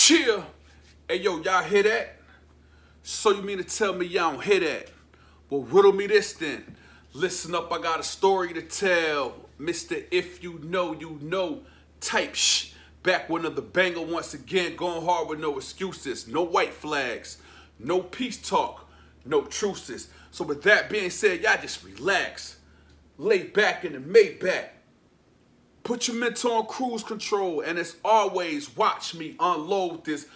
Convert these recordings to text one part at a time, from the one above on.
Chill. Hey, yo, y'all hear that? So you mean to tell me y'all don't hear that? Well, riddle me this then. Listen up, I got a story to tell. Mr. If you know type shh. Back with another banger once again, going hard with no excuses, no white flags, no peace talk, no truces. So with that being said, y'all just relax. Lay back in the Maybach. Put your mental on cruise control, and as always, watch me unload this.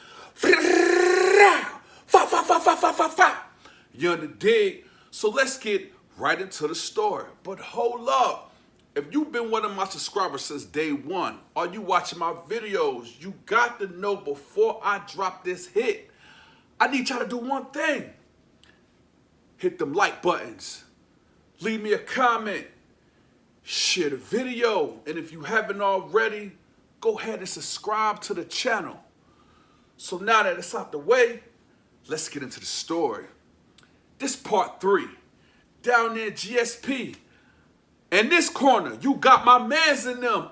You under dig? So let's get right into the story. But hold up. If you've been one of my subscribers since day one, or you watching my videos, you got to know before I drop this hit, I need y'all to do one thing. Hit them like buttons. Leave me a comment. Share the video. And if you haven't already, go ahead and subscribe to the channel. So now that it's out the way, let's get into the story. This part 3. Down there GSP. In this corner, you got my mans in them.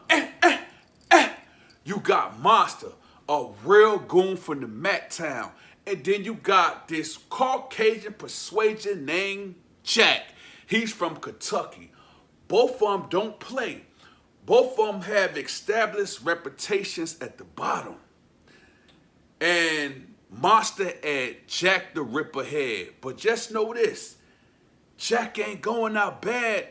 You got Monster, a real goon from the Mac Town. And then you got this Caucasian persuasion named Jack. He's from Kentucky. Both of them don't play. Both of them have established reputations at the bottom. And Monster at Jack the Ripper head. But just know this, Jack ain't going out bad.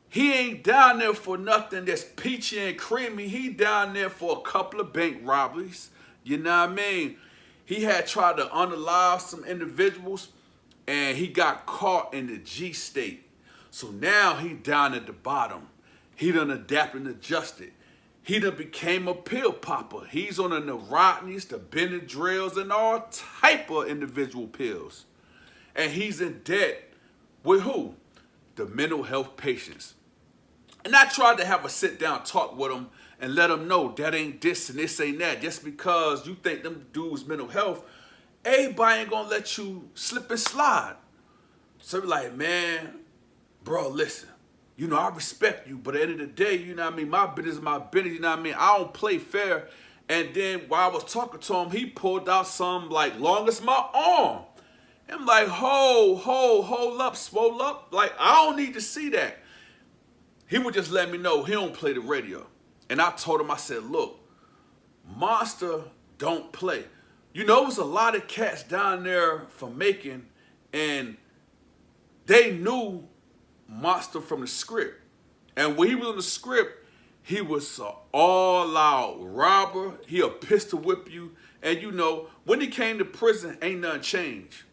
He ain't down there for nothing that's peachy and creamy. He down there for a couple of bank robberies. You know what I mean? He had tried to unalive some individuals, and he got caught in the G state. So now he down at the bottom. He done adapted and adjusted. He done became a pill popper. He's on the Neurotics, the Benadryls, and all type of individual pills. And he's in debt with who? The mental health patients. And I tried to have a sit-down talk with him and let him know that ain't this and this ain't that. Just because you think them dudes mental health, everybody ain't gonna let you slip and slide. So be like, man, bro, listen. You know, I respect you, but at the end of the day, you know what I mean? My business is my business, you know what I mean? I don't play fair. And then while I was talking to him, he pulled out some like long as my arm. I'm like, hold up, swole up. Like, I don't need to see that. He would just let me know he don't play the radio. And I told him, I said, look, Monster don't play. You know, it was a lot of cats down there from Macon, and they knew Monster from the script. And when he was on the script, he was an all-out robber. He'll pistol whip you. And you know, when he came to prison, ain't nothing changed.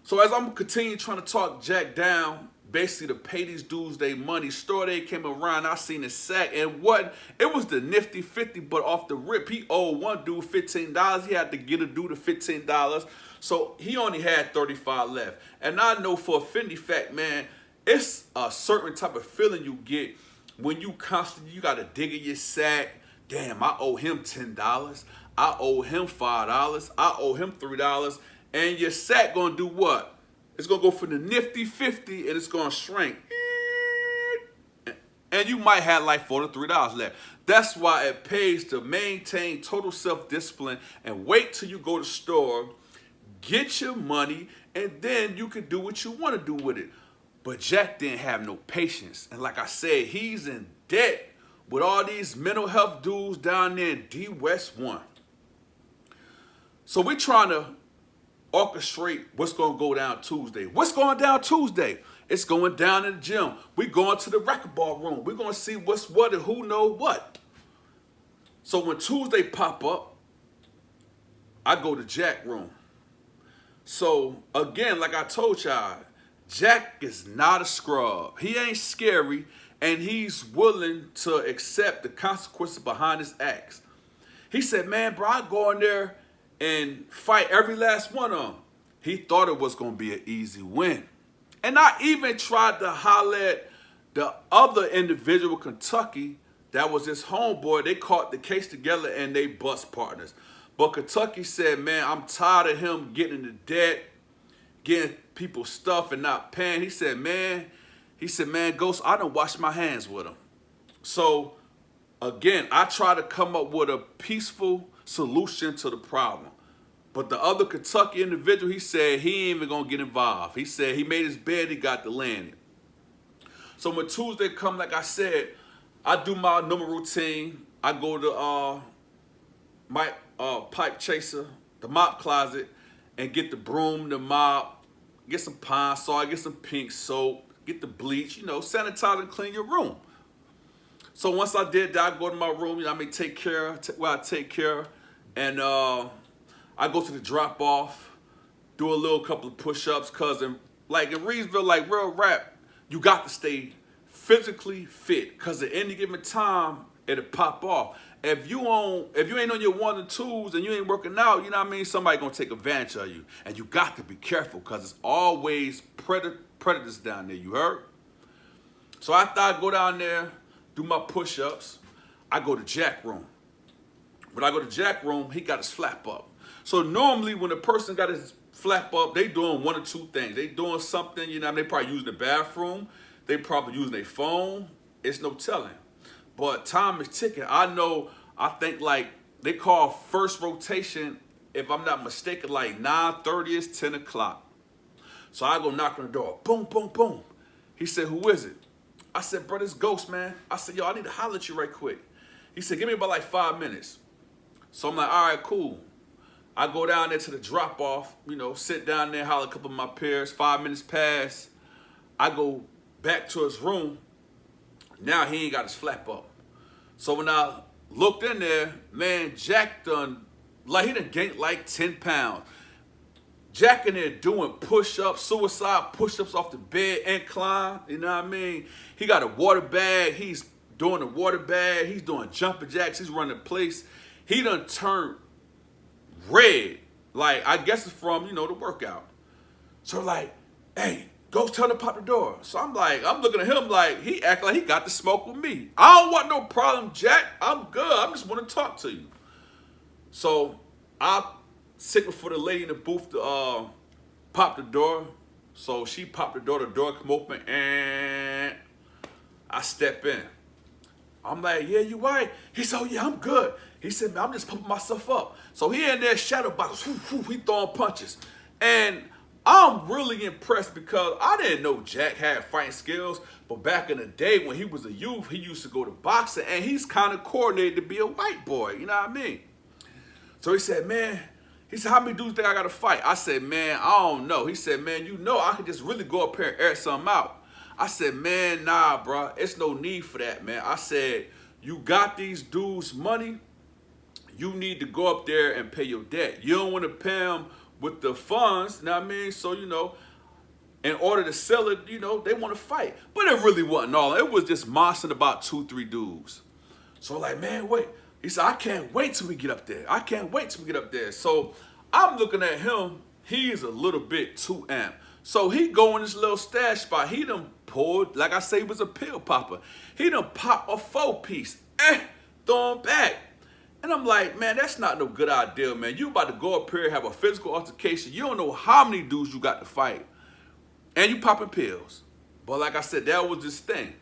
So as I'm continuing trying to talk Jack down, basically to pay these dudes their money, store day came around, I seen his sack, and what? It was the nifty 50, but off the rip, he owed one dude $15. He had to get a dude the $15. So he only had 35 left. And I know for a Fendi fact, man, it's a certain type of feeling you get when you constantly, you got to dig in your sack. Damn, I owe him $10. I owe him $5. I owe him $3. And your sack gonna do what? It's gonna go from the nifty 50 and it's gonna shrink. And you might have like $4 to $3 left. That's why it pays to maintain total self-discipline and wait till you go to the store, get your money, and then you can do what you want to do with it. But Jack didn't have no patience. And like I said, he's in debt with all these mental health dudes down there in D West 1. So we're trying to orchestrate what's going to go down Tuesday. What's going down Tuesday? It's going down in the gym. We're going to the racquetball room. We're going to see what's what and who knows what. So when Tuesday pop up, I go to Jack room. So again, like I told y'all, Jack is not a scrub. He ain't scary, and he's willing to accept the consequences behind his acts. He said, man, bro, I go in there and fight every last one of them. He thought it was going to be an easy win. And I even tried to holler at the other individual, Kentucky, that was his homeboy. They caught the case together and they bust partners. But Kentucky said, man, I'm tired of him getting into debt, getting people stuff and not paying. He said, man, Ghost, I done washed my hands with him. So Again, I try to come up with a peaceful solution to the problem. But the other Kentucky individual, he said he ain't even gonna get involved. He said he made his bed, he got to land it. So when Tuesday come, like I said, I do my normal routine. I go to my pipe chaser, the mop closet, and get the broom, the mop, get some Pine Sol, get some pink soap, get the bleach, sanitize and clean your room. So once I did that, I go to my room, I may take care of what I take care of, and I go to the drop off, do a couple of push-ups, cause in Reedsville, like real rap, you got to stay physically fit, cause at any given time it'll pop off. If you ain't on your ones and twos and you ain't working out, you know what I mean, somebody gonna take advantage of you, and you got to be careful, cause it's always predators down there. You heard? So after I go down there, do my push-ups, I go to Jack room. When I go to Jack room, he got his flap up. So normally when a person got his flap up, they doing one or two things. They doing something, they probably using the bathroom. They probably using their phone. It's no telling. But time is ticking. I think like they call first rotation, if I'm not mistaken, like 9:30 is 10 o'clock. So I go knock on the door. Boom, boom, boom. He said, who is it? I said, brother, it's Ghost, man. I said, yo, I need to holler at you right quick. He said, give me about like 5 minutes. So I'm like, all right, cool. I go down there to the drop off, sit down there, holler a couple of my peers. 5 minutes pass. I go back to his room. Now he ain't got his flap up. So when I looked in there, man, Jack he done gained like 10 pounds. Jack in there doing push-ups, suicide push-ups off the bed, incline, you know what I mean? He got a water bag, he's doing the water bag, he's doing jumping jacks, he's running the place. He done turned red, like I guess it's from, the workout. So like, hey, go tell him to pop the door. So I'm looking at him like, he act like he got to smoke with me. I don't want no problem, Jack, I'm good, I just want to talk to you. So I signal for the lady in the booth to pop the door. So she popped the door come open, and I step in. I'm like, yeah, you right? He said, oh yeah, I'm good. He said, man, I'm just pumping myself up. So he in there shadow box, he throwing punches. And I'm really impressed because I didn't know Jack had fighting skills, but back in the day when he was a youth, he used to go to boxing, and he's kind of coordinated to be a white boy, you know what I mean? So he said, man, how many dudes think I got to fight? I said, man, I don't know. He said, man, I could just really go up here and air something out. I said, man, nah, bro, it's no need for that, man. I said, you got these dudes' money, you need to go up there and pay your debt. You don't want to pay them with the funds, you know what I mean? So, in order to sell it, they want to fight. But it really wasn't all. It was just mossing about 2-3 dudes. So like, man, wait. He said, I can't wait till we get up there. I can't wait till we get up there. So I'm looking at him. He's a little bit too amped. So he go in this little stash spot. He done pulled, like I say, he was a pill popper. He done pop a 4-piece. Throw him back. And I'm like, man, that's not no good idea, man. You about to go up here, have a physical altercation. You don't know how many dudes you got to fight. And you popping pills. But like I said, that was his thing.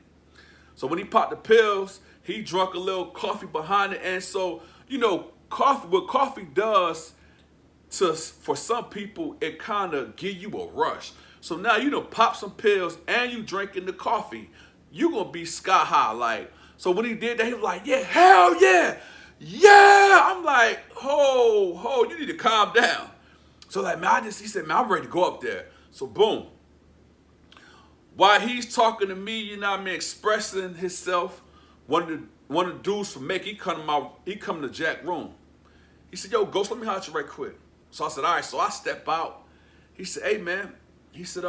So when he popped the pills, he drunk a little coffee behind it. And so, what coffee does for some people, it kind of give you a rush. So now you done pop some pills and you drinking the coffee. You going to be sky high. Like, so when he did that, he was like, yeah, hell yeah. Yeah. I'm like, ho, you need to calm down. So like, man, he said, man, I'm ready to go up there. So boom. While he's talking to me, expressing himself, one of the dudes from Macon, he come to Jack's room. He said, yo, Ghost, let me holler at you right quick. So I said, all right. So I step out. He said, hey, man. He said,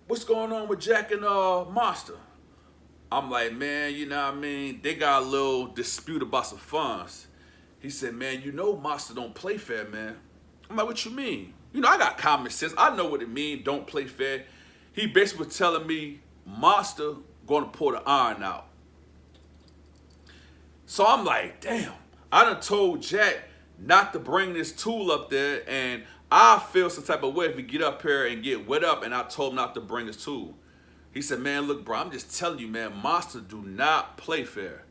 what's going on with Jack and Monster? I'm like, man, they got a little dispute about some funds. He said, man, Monster don't play fair, man. I'm like, what you mean? I got common sense. I know what it means, don't play fair. He basically was telling me Monster going to pull the iron out. So I'm like, damn. I done told Jack not to bring this tool up there, and I feel some type of way if we get up here and get wet up, and I told him not to bring this tool. He said, man, look, bro, I'm just telling you, man, monsters do not play fair.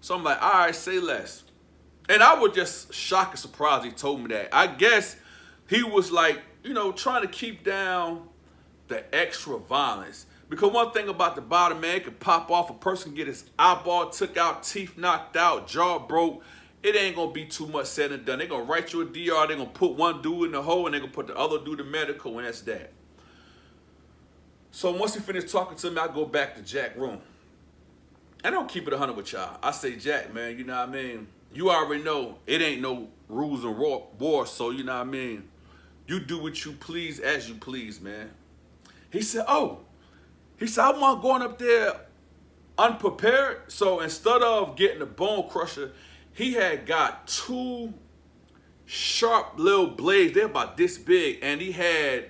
So I'm like, all right, say less. And I was just shocked and surprised he told me that. I guess he was like, trying to keep down the extra violence. Because one thing about the bottom, man, it could pop off. A person can get his eyeball took out, teeth knocked out, jaw broke. It ain't going to be too much said and done. They're going to write you a DR. They're going to put one dude in the hole, and they're going to put the other dude in medical, and that's that. So once he finished talking to me, I go back to Jack's room. I don't keep it 100 with y'all. I say, Jack, man, you know what I mean? You already know it ain't no rules and war, so you know what I mean? You do what you please as you please, man. He said, I want going up there unprepared. So instead of getting a bone crusher, he had got 2 sharp little blades. They're about this big, and he had,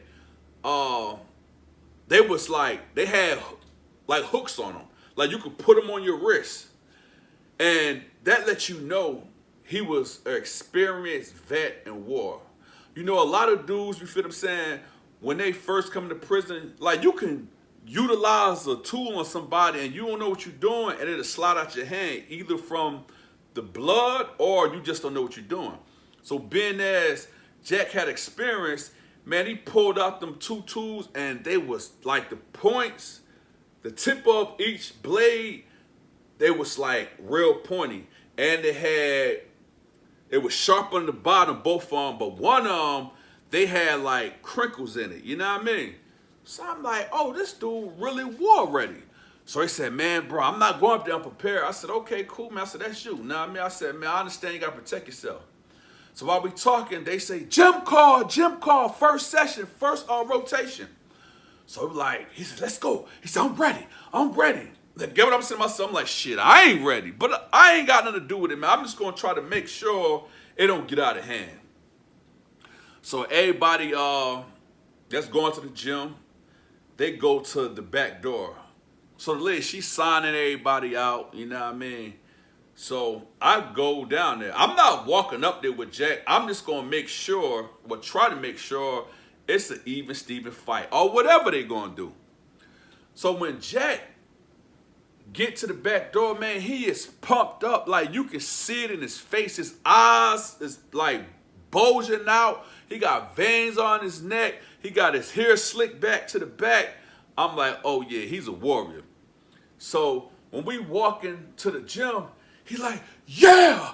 they had like hooks on them. Like you could put them on your wrist. And that lets you know he was an experienced vet in war. A lot of dudes, you feel what I'm saying, when they first come to prison, like you can utilize a tool on somebody and you don't know what you're doing and it'll slide out your hand, either from the blood or you just don't know what you're doing. So being as Jack had experience, man, he pulled out them 2 tools and they was like the points, the tip of each blade, they was like real pointy. And it was sharp on the bottom, both of them, but one of them, they had like crinkles in it, you know what I mean? So I'm like, oh, this dude really war ready. So he said, man, bro, I'm not going up there unprepared. I said, okay, cool, man. I said, that's you. Know what I mean? I said, man, I understand you got to protect yourself. So while we talking, they say, gym call, first session, first rotation. So he said, let's go. He said, I'm ready. Get what I'm saying to myself? I'm like, shit, I ain't ready. But I ain't got nothing to do with it, man. I'm just going to try to make sure it don't get out of hand. So everybody that's going to the gym, they go to the back door. So the lady, she's signing everybody out, you know what I mean? So I go down there. I'm not walking up there with Jack. I'm just going to make sure, try to make sure it's an even Steven fight or whatever they're going to do. So when Jack get to the back door, man, he is pumped up. Like you can see it in his face. His eyes is like bulging out. He got veins on his neck. He got his hair slicked back to the back. I'm like, oh yeah, he's a warrior. So when we walk into the gym, he's like, yeah.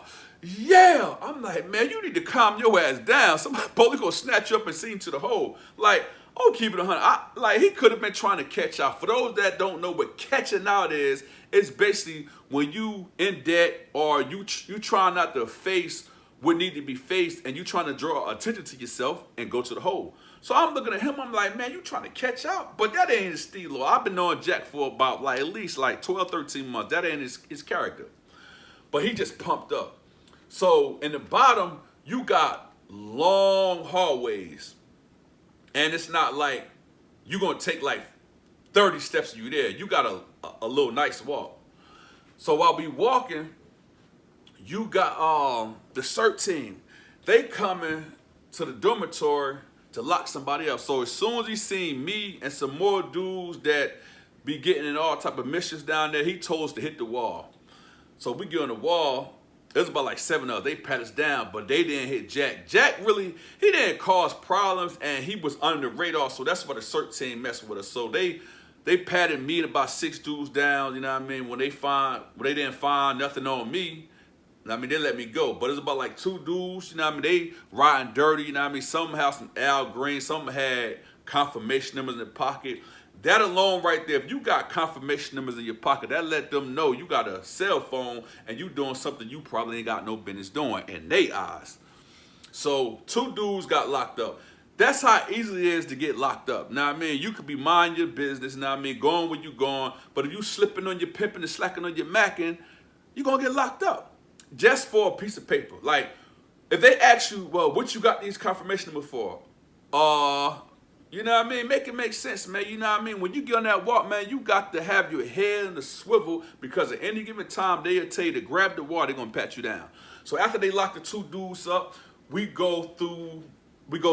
I'm like, man, you need to calm your ass down. Somebody probably gonna snatch you up and send you to the hole. Like, oh, keep it 100. He could have been trying to catch out. For those that don't know what catching out is, it's basically when you in debt or you trying not to face what need to be faced and you trying to draw attention to yourself and go to the hole. So I'm looking at him, I'm like, man, you trying to catch out? But that ain't his stilo. I've been knowing Jack for about at least 12, 13 months. That ain't his character. But he just pumped up. So in the bottom, you got long hallways. And it's not like you're going to take 30 steps and you there. You got a little nice walk. So while we walking, you got the CERT team. They coming to the dormitory to lock somebody up. So as soon as he seen me and some more dudes that be getting in all type of missions down there, he told us to hit the wall. So we get on the wall. There's about 7 of us. They pat us down, but they didn't hit Jack. Jack really, he didn't cause problems, and he was under the radar, so that's why the CERT team messed with us. So they patted me and about 6 dudes down, you know what I mean? When they didn't find nothing on me, I mean, they let me go. But it's about 2 dudes, you know what I mean? They riding dirty, you know what I mean? Some have some Al Green, some had confirmation numbers in their pocket. That alone right there, if you got confirmation numbers in your pocket, that let them know you got a cell phone and you doing something you probably ain't got no business doing in their eyes. So 2 dudes got locked up. That's how easy it is to get locked up. Now, I mean, you could be minding your business, now I mean, going where you going, but if you slipping on your pimping and slacking on your macking, you're going to get locked up just for a piece of paper. If they ask you, well, what you got these confirmation numbers for? You know what I mean? Make it make sense, man. You know what I mean? When you get on that walk, man, you got to have your head in the swivel because at any given time, they'll tell you to grab the water, they're going to pat you down. So after they lock the 2 dudes up, we go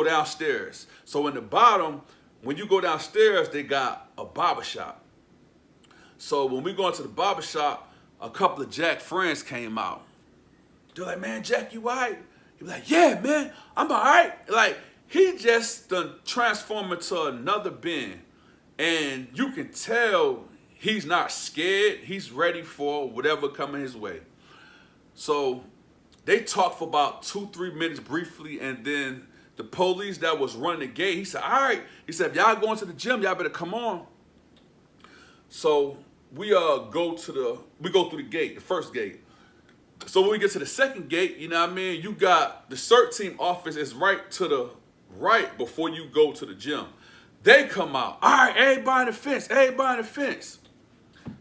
downstairs. So in the bottom, when you go downstairs, they got a barber shop. So when we go into the barber shop, a couple of Jack friends came out. They're like, man, Jack, you all right? He was like, yeah, man, I'm all right. Like, he just done transformed into another being. And you can tell he's not scared. He's ready for whatever coming his way. So they talked for about 2-3 minutes briefly, and then the police that was running the gate, he said, all right. He said, if y'all going to the gym, y'all better come on. So we go through the gate, the first gate. So when we get to the second gate, you know what I mean, you got the CERT team office is right to the right before you go to the gym. They come out, all right, everybody in the fence, everybody in the fence.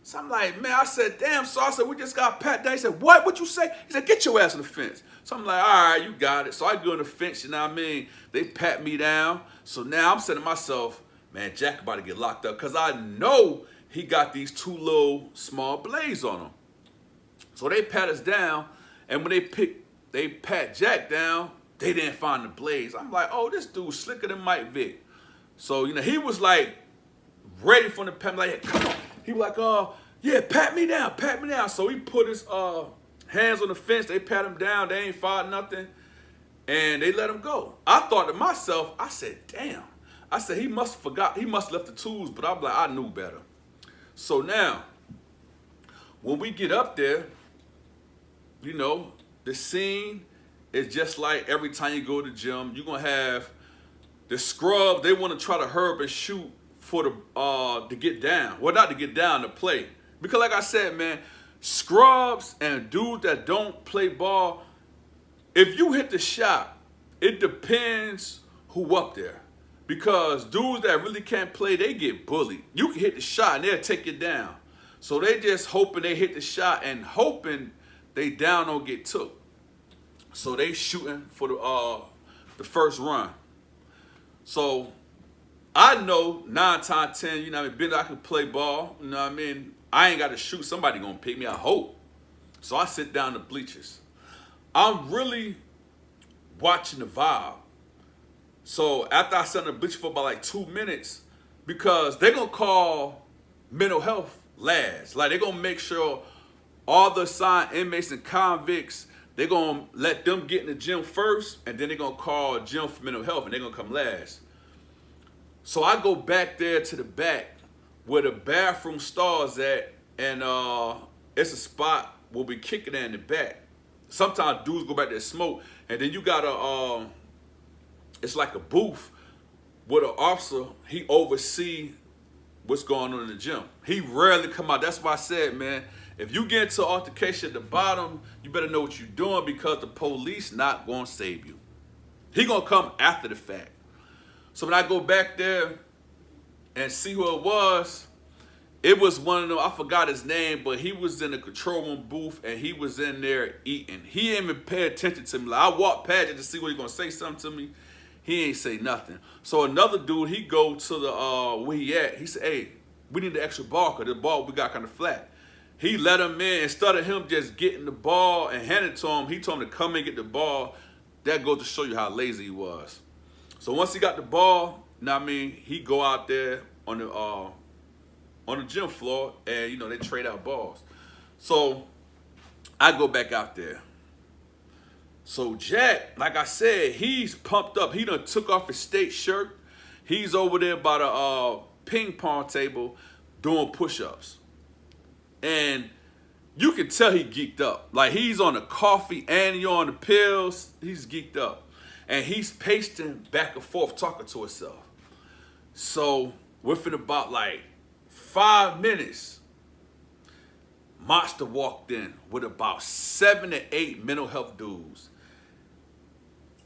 So I'm like, man, I said, damn, so I said, we just got pat down. He said, what? What you say? He said, get your ass on the fence. So I'm like, all right, you got it. So I go on the fence, you know what I mean? They pat me down. So now I'm saying to myself, man, Jack about to get locked up because I know he got these 2 little small blades on him. So they pat us down, and when they pat Jack down, they didn't find the blades. I'm like, oh, this dude's slicker than Mike Vick. So, you know, he was like ready for the pat me, like, hey, come on. He was like, yeah, pat me down, pat me down. So he put his hands on the fence, they pat him down, they ain't find nothing, and they let him go. I thought to myself, I said, damn. I said, he must left the tools, but I'm like, I knew better. So now, when we get up there, you know, the scene is just like every time you go to the gym, you're going to have the scrub, they want to try to hurry and shoot for the to get down. Well, not to get down, to play. Because like I said, man, scrubs and dudes that don't play ball, if you hit the shot, it depends who up there. Because dudes that really can't play, they get bullied. You can hit the shot and they'll take you down. So they just hoping they hit the shot and hoping they down don't get took. So they shooting for the first run. So I know 9 times 10, you know what I mean, I can play ball, you know what I mean? I ain't got to shoot, somebody gonna pick me, I hope. So I sit down the bleachers. I'm really watching the vibe. So after I sat on the bleacher for about like 2 minutes, because they're gonna call mental health last. Like they're gonna make sure all the assigned inmates and convicts, they're gonna let them get in the gym first, and then they're gonna call gym for mental health, and they're gonna come last. So I go back there to the back where the bathroom stalls at, and it's a spot where we kick it in the back. Sometimes dudes go back there and smoke, and then you got it's like a booth where the officer, he oversee what's going on in the gym. He rarely come out. That's why I said, man, if you get into an altercation at the bottom, you better know what you're doing because the police not gonna save you. He gonna come after the fact. So when I go back there and see who it was one of them, I forgot his name, but he was in the control room booth and he was in there eating. He didn't even pay attention to me. Like I walked past it to see what he gonna say something to me. He ain't say nothing. So another dude, he go to the where he at. He said, hey, we need the extra ball because the ball we got kind of flat. He let him in. Instead of him just getting the ball and handing it to him, he told him to come and get the ball. That goes to show you how lazy he was. So once he got the ball, you know what I mean, he go out there on the gym floor and, you know, they trade out balls. So I go back out there. So Jack, like I said, he's pumped up. He done took off his state shirt. He's over there by the ping pong table doing push-ups. And you can tell he geeked up. Like he's on the coffee and he on the pills. He's geeked up. And he's pacing back and forth talking to himself. So within about like 5 minutes, Monster walked in with about 7 to 8 mental health dudes.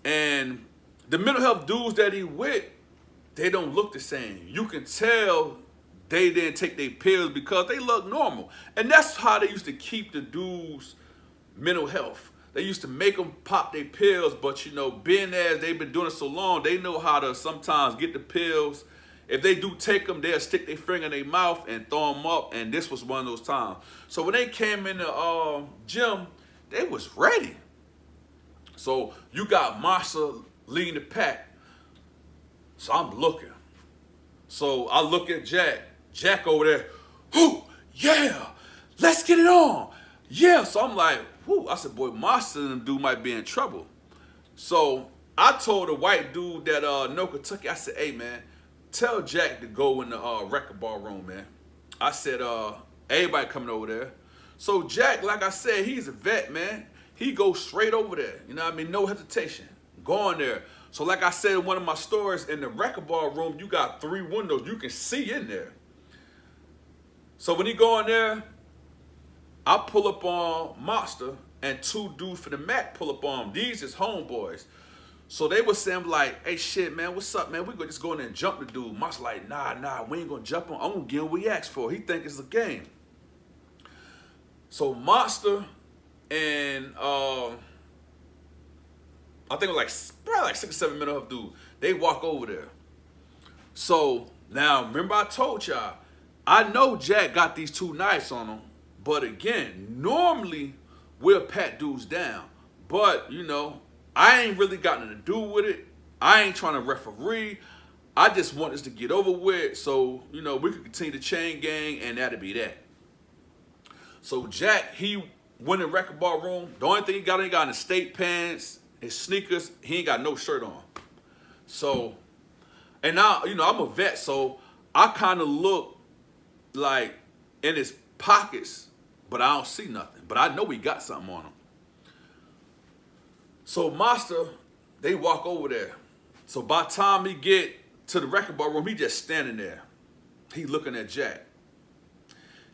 And the mental health dudes that he with, they don't look the same. You can tell they didn't take their pills because they look normal. And that's how they used to keep the dudes' mental health. They used to make them pop their pills, but you know, being as they've been doing it so long, they know how to sometimes get the pills. If they do take them, they'll stick their finger in their mouth and throw them up, and this was one of those times. So when they came in the gym, they was ready. So you got Marshall leading the pack. So I'm looking. So I look at Jack. Jack over there, whoo, yeah, let's get it on. Yeah, so I'm like, whoo. I said, boy, Monster and them dude might be in trouble. So I told the white dude that no Kentucky, I said, hey man, tell Jack to go in the record bar room, man. I said, everybody coming over there. So Jack, like I said, he's a vet, man. He goes straight over there. You know what I mean? No hesitation. Going there. So like I said in one of my stories, in the record bar room, you got 3 windows. You can see in there. So when he go in there, I pull up on Monster and 2 dudes for the Mac pull up on him. These is homeboys. So they were saying like, hey shit, man, what's up, man? We gonna just go in there and jump the dude. Monster like, nah, we ain't gonna jump him. I'm gonna give him what he asked for. He think it's a game. So Monster and I think it was like probably like 6 or 7 minutes of dude. They walk over there. So now remember I told y'all, I know Jack got these 2 knives on him, but again, normally we'll pat dudes down. But you know, I ain't really got nothing to do with it. I ain't trying to referee. I just want us to get over with so, you know, we can continue the chain gang and that'll be that. So Jack, he went in the record bar room. The only thing he got in his state pants, his sneakers. He ain't got no shirt on. So, and now, you know, I'm a vet, so I kind of look like in his pockets, but I don't see nothing. But I know he got something on him. So Monster, they walk over there. So by the time he get to the record bar room, he just standing there. He looking at Jack.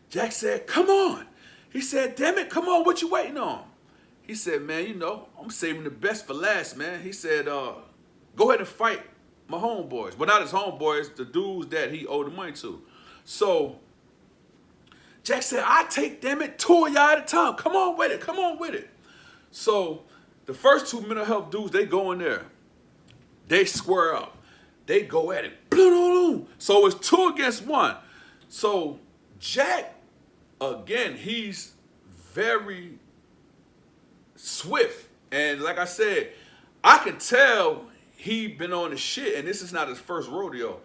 Jack said, come on. He said, damn it, come on, what you waiting on? He said, man, you know, I'm saving the best for last, man. He said, go ahead and fight my homeboys. Well, not his homeboys, the dudes that he owed the money to. So Jack said, I take, damn it, 2 of y'all at a time. Come on with it, come on with it. So the first 2 mental health dudes, they go in there. They square up. They go at it. So it's 2 against 1. So Jack, again, he's very swift. And like I said, I can tell he been on the shit, and this is not his first rodeo.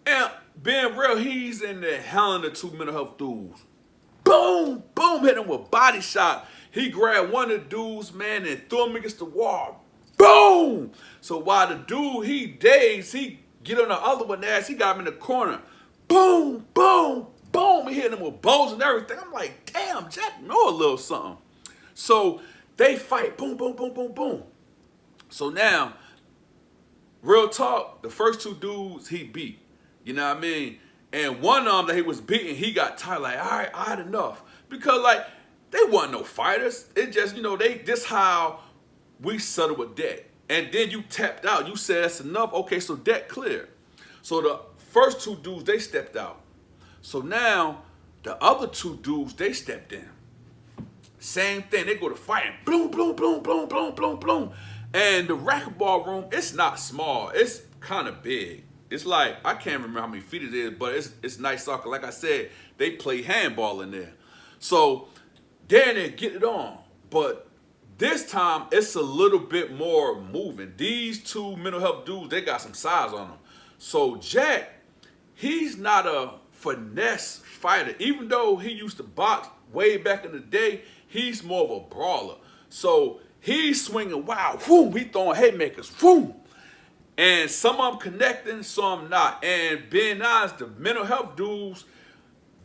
And being real, he's in there howling the 2 mental health dudes. Boom, boom, hit him with body shot. He grabbed one of the dudes, man, and threw him against the wall. Boom! So while the dude, he dazed, he get on the other one ass, he got him in the corner. Boom, boom, boom. He hit him with bows and everything. I'm like, damn, Jack know a little something. So they fight. Boom, boom, boom, boom, boom. So now, real talk, the first 2 dudes he beat. You know what I mean? And one of them that he was beating, he got tired, like, all right, I had enough. Because, like, they wasn't no fighters. It just, you know, this how we settle a debt. And then you tapped out. You said that's enough. Okay, so debt clear. So the first 2 dudes, they stepped out. So now the other 2 dudes, they stepped in. Same thing. They go to fighting. Bloom, bloom, bloom, bloom, bloom, bloom, bloom. And the racquetball room, it's not small. It's kind of big. It's like, I can't remember how many feet it is, but it's nice soccer. Like I said, they play handball in there. So then they get it on. But this time, it's a little bit more moving. These 2 mental health dudes, they got some size on them. So Jack, he's not a finesse fighter. Even though he used to box way back in the day, he's more of a brawler. So he's swinging wild. Whoom, he throwing haymakers. Whoom. And some of them connecting, some not. And being honest, the mental health dudes,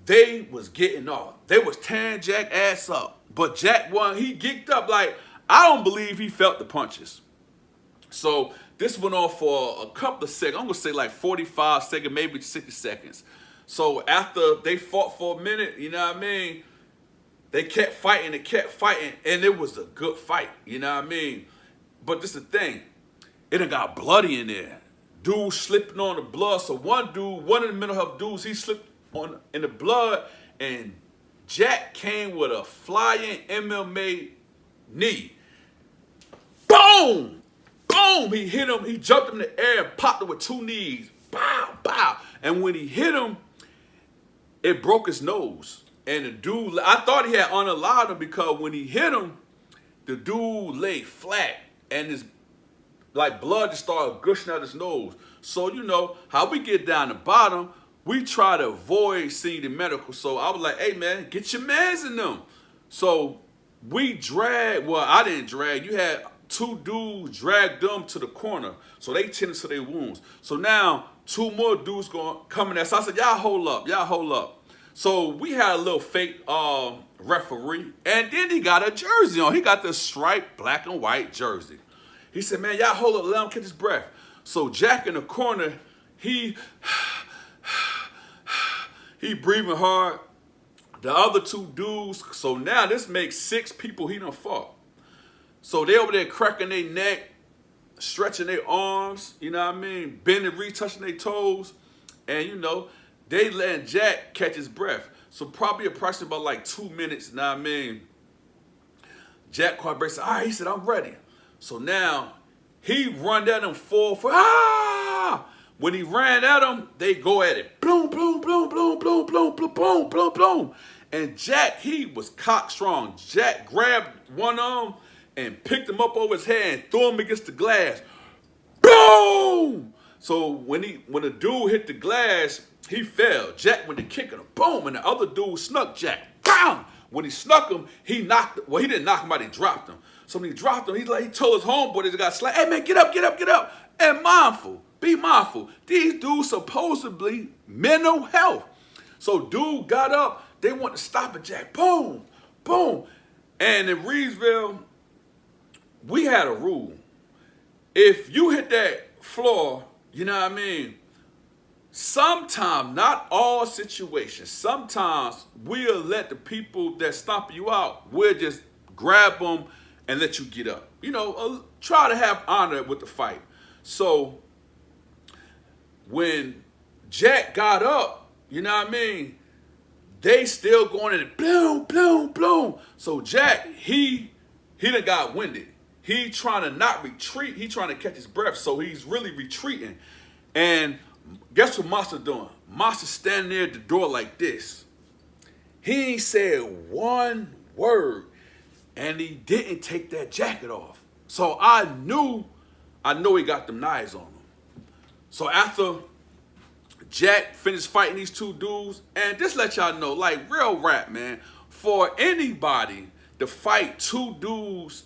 they was getting off. They was tearing Jack ass up. But Jack he geeked up. Like, I don't believe he felt the punches. So this went on for a couple of seconds. I'm going to say like 45 seconds, maybe 60 seconds. So after they fought for a minute, you know what I mean? They kept fighting, and it was a good fight, you know what I mean? But this is the thing. It done got bloody in there. Dude slipping on the blood. So one of the mental health dudes, he slipped in the blood, and Jack came with a flying MMA knee. Boom! Boom! He hit him. He jumped in the air and popped him with 2 knees. Bow, bow. And when he hit him, it broke his nose. And the dude, I thought he had unalive him because when he hit him, the dude lay flat and his blood just started gushing out his nose. So you know how we get down the bottom, we try to avoid seeing the medical. So I was like, hey man, get your mans in them. So we dragged, well, I didn't drag. You had two dudes drag them to the corner. So they tended to their wounds. So now two more dudes coming there. So I said, y'all hold up, y'all hold up. So we had a little fake referee. And then he got a jersey on. He got the striped black and white jersey. He said, man, y'all hold up, let him catch his breath. So Jack in the corner, he breathing hard. The other two dudes, so now this makes 6 people he done fought. So they over there cracking their neck, stretching their arms, you know what I mean, bending, retouching their toes, and you know, they letting Jack catch his breath. So probably approximately about like 2 minutes, you know what I mean. Jack caught breath, said, all right, he said, I'm ready. So now he run at him for ah! When he ran at him, they go at it. Boom, boom, boom, boom, boom, boom, boom, boom, boom, boom. And Jack, he was cock strong. Jack grabbed one arm and picked him up over his head and threw him against the glass. Boom! So when the dude hit the glass, he fell. Jack went to kicking him. Boom! And the other dude snuck Jack. Bam! When he snuck him, he didn't knock him out, he dropped him. So when he dropped him, he told his homeboy that he got slapped, hey man, get up, get up, get up. And be mindful. These dudes supposedly mental health. So dude got up, they want to stop it, Jack. Boom, boom. And in Reedsville, we had a rule. If you hit that floor, you know what I mean, sometimes, not all situations, sometimes we'll let the people that stomp you out, we'll just grab them and let you get up. You know, try to have honor with the fight. So when Jack got up, you know what I mean, they still going in it, bloom, bloom, bloom. So Jack, he done got winded. He trying to not retreat. He trying to catch his breath. So he's really retreating. And guess what Monster doing? Monster standing there at the door like this. He ain't said one word. And he didn't take that jacket off. So I know he got them knives on him. So after Jack finished fighting these two dudes, and just let y'all know, like real rap, man, for anybody to fight two dudes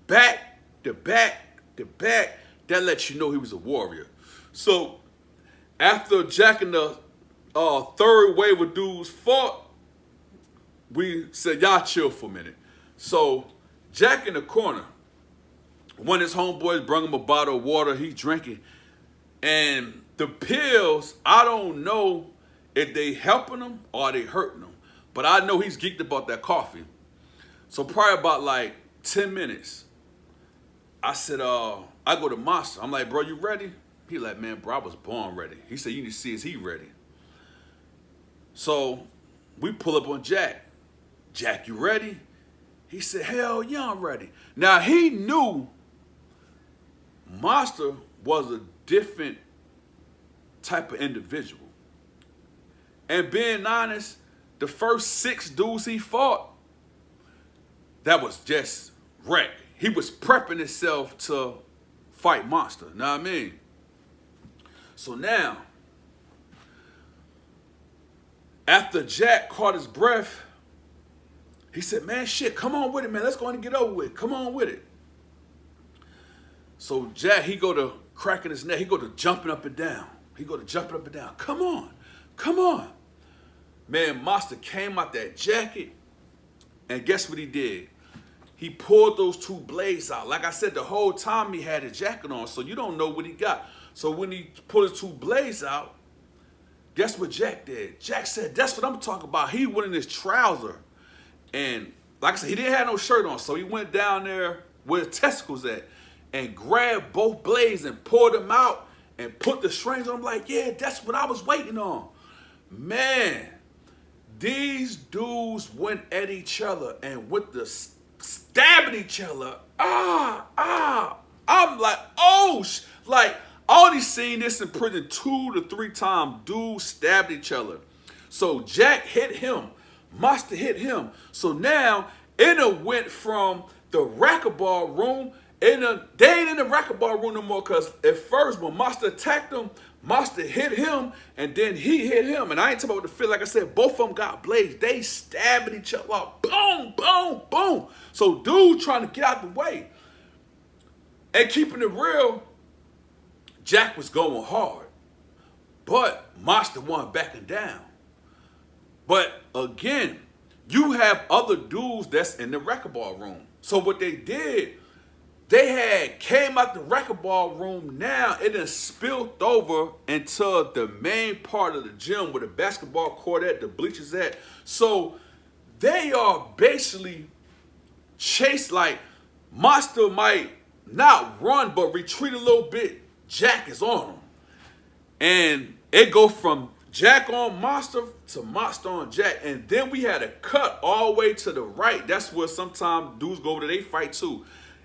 back to back to back, that lets you know he was a warrior. So after Jack and the third wave of dudes fought, we said, y'all chill for a minute. So Jack in the corner, one of his homeboys brought him a bottle of water, he drinking. And the pills, I don't know if they helping him or they hurting him. But I know he's geeked about that coffee. So probably about like 10 minutes, I said, I go to Monster. I'm like, bro, you ready? He like, man, bro, I was born ready. He said, you need to see is he ready? So we pull up on Jack. Jack, you ready? He said, hell yeah, I'm ready. Now he knew Monster was a different type of individual. And being honest, the first 6 dudes he fought, that was just wreck. He was prepping himself to fight Monster, know what I mean? So now, after Jack caught his breath, he said, man, shit, come on with it, man. Let's go and get over with it. Come on with it. So Jack, he go to cracking his neck. He go to jumping up and down. Come on, come on. Man, Monster came out that jacket, and guess what he did? He pulled those 2 blades out. Like I said, the whole time he had his jacket on, so you don't know what he got. So when he pulled his 2 blades out, guess what Jack did? Jack said, that's what I'm talking about. He went in his trouser. And like I said, he didn't have no shirt on. So he went down there where his testicles at and grabbed both blades and pulled them out and put the strings on. I'm like, yeah, that's what I was waiting on. Man, these dudes went at each other and with the stabbing each other. I'm like, oh, like, I only seen this in prison 2 to 3 times. Dudes stabbed each other. So Jack hit him. Monster hit him. So now it went from the racquetball room They ain't in the racquetball room no more because at first when Monster attacked him, Monster hit him and then he hit him. And I ain't talking about the feel. Like I said, both of them got blades. They stabbing each other up. Boom, boom, boom. So dude trying to get out the way. And keeping it real, Jack was going hard. But Monster wasn't backing down. But again, you have other dudes that's in the racquetball room. So what they did, they had came out the racquetball room. Now it done spilled over into the main part of the gym where the basketball court at, the bleachers at. So they are basically chased. Like Monster might not run but retreat a little bit. Jack is on him. And it go from Jack on Monster to Monster on Jack. And then we had a cut all the way to the right. That's where sometimes dudes go over there, they fight too.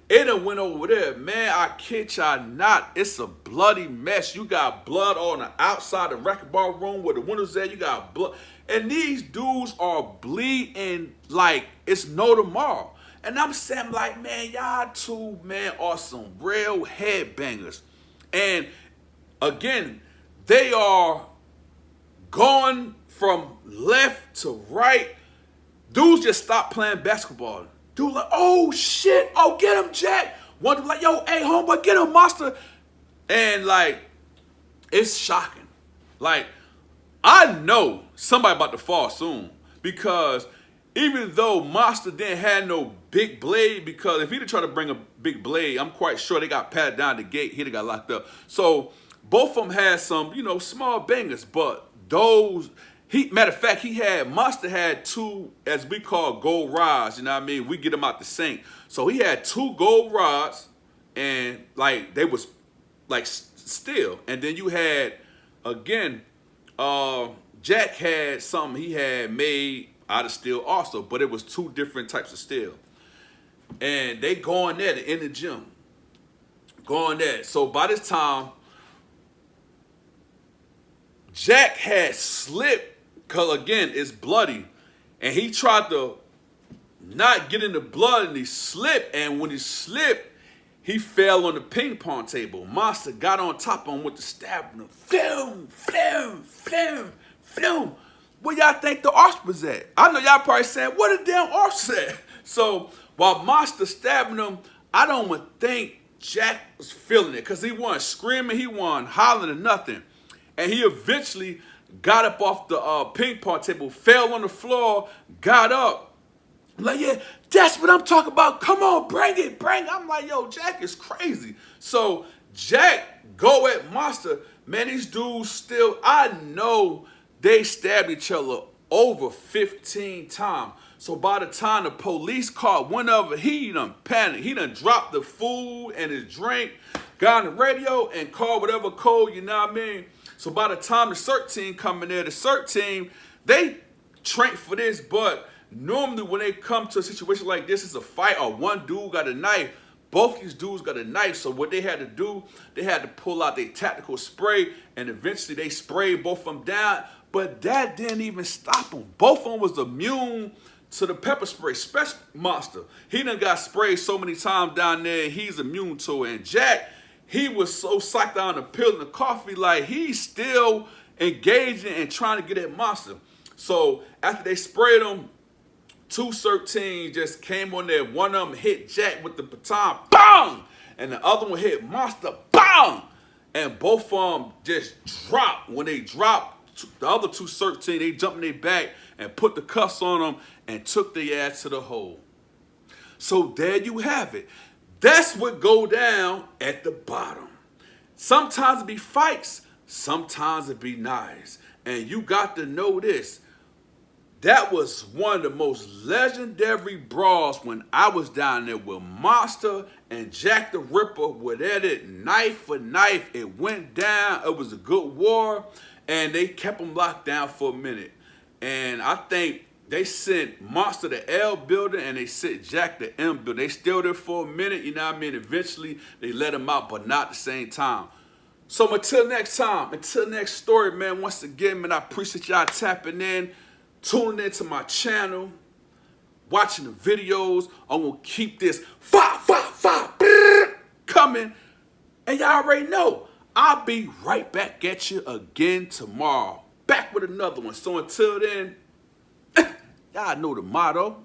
It done went over there. Man, I kid y'all not. It's a bloody mess. You got blood on the outside of the racquetball room where the windows at. You got blood. And these dudes are bleeding like it's no tomorrow. And I'm saying like, man, y'all two, man, are some real headbangers. And again, they are going from left to right. Dudes just stopped playing basketball. Dude like, oh shit, oh get him, Jack. One dude like, yo, hey homeboy, get him, Monster. And like, it's shocking. Like, I know somebody about to fall soon because even though Monster didn't have no big blade, because if he'd have tried to bring a big blade, I'm quite sure they got patted down the gate, he'd have got locked up. So both of them had some, you know, small bangers, but those, matter of fact, Monster had two, as we call gold rods, you know what I mean? We get them out the sink. So he had two gold rods and like they was like steel. And then you had, again, Jack had something he had made out of steel also, but it was two different types of steel. And they going at it in the gym. Going at it. So by this time, Jack had slipped, because again, it's bloody. And he tried to not get in the blood and he slipped. And when he slipped, he fell on the ping pong table. Monster got on top of him with the stab. Flim, flim, flim, flim. Where y'all think the arse was at? I know y'all probably saying, what the damn arse at? So while Monster stabbing him, I don't think Jack was feeling it because he wasn't screaming, he wasn't hollering or nothing. And he eventually got up off the ping pong table, fell on the floor, got up. I'm like, yeah, that's what I'm talking about. Come on, bring it, bring it. I'm like, yo, Jack is crazy. So Jack go at Monster. Man, these dudes still, I know they stabbed each other over 15 times. So by the time the police caught one of it, he done panicked. He done dropped the food and his drink, got on the radio and called whatever code, you know what I mean? So by the time the CERT team come in there, the CERT team, they train for this, but normally when they come to a situation like this, it's a fight or one dude got a knife, both these dudes got a knife. So what they had to do, they had to pull out their tactical spray and eventually they sprayed both of them down, but that didn't even stop them. Both of them was immune to the pepper spray, especially Monster. He done got sprayed so many times down there, he's immune to it. And Jack, he was so psyched out on the pill and the coffee, like he's still engaging and trying to get at Monster. So after they sprayed him, two CERT teams just came on there. One of them hit Jack with the baton, bang! And the other one hit Monster, bang! And both of them just dropped. When they dropped, the other two CERT teams, they jumped in their back and put the cuffs on them and took their ass to the hole. So there you have it. That's what go down at the bottom. Sometimes it be fights, sometimes it be knives. And you got to know this. That was one of the most legendary brawls when I was down there with Monster and Jack the Ripper with it knife for knife. It went down. It was a good war. And they kept them locked down for a minute. And I think they sent Monster to L building and they sent Jack to M building. They still there for a minute, you know what I mean? Eventually, they let him out, but not at the same time. So until next time, until next story, man, once again, man, I appreciate y'all tapping in, tuning into my channel, watching the videos. I'm going to keep this fire. coming. And y'all already know, I'll be right back at you again tomorrow. Back with another one. So until then, y'all know the motto.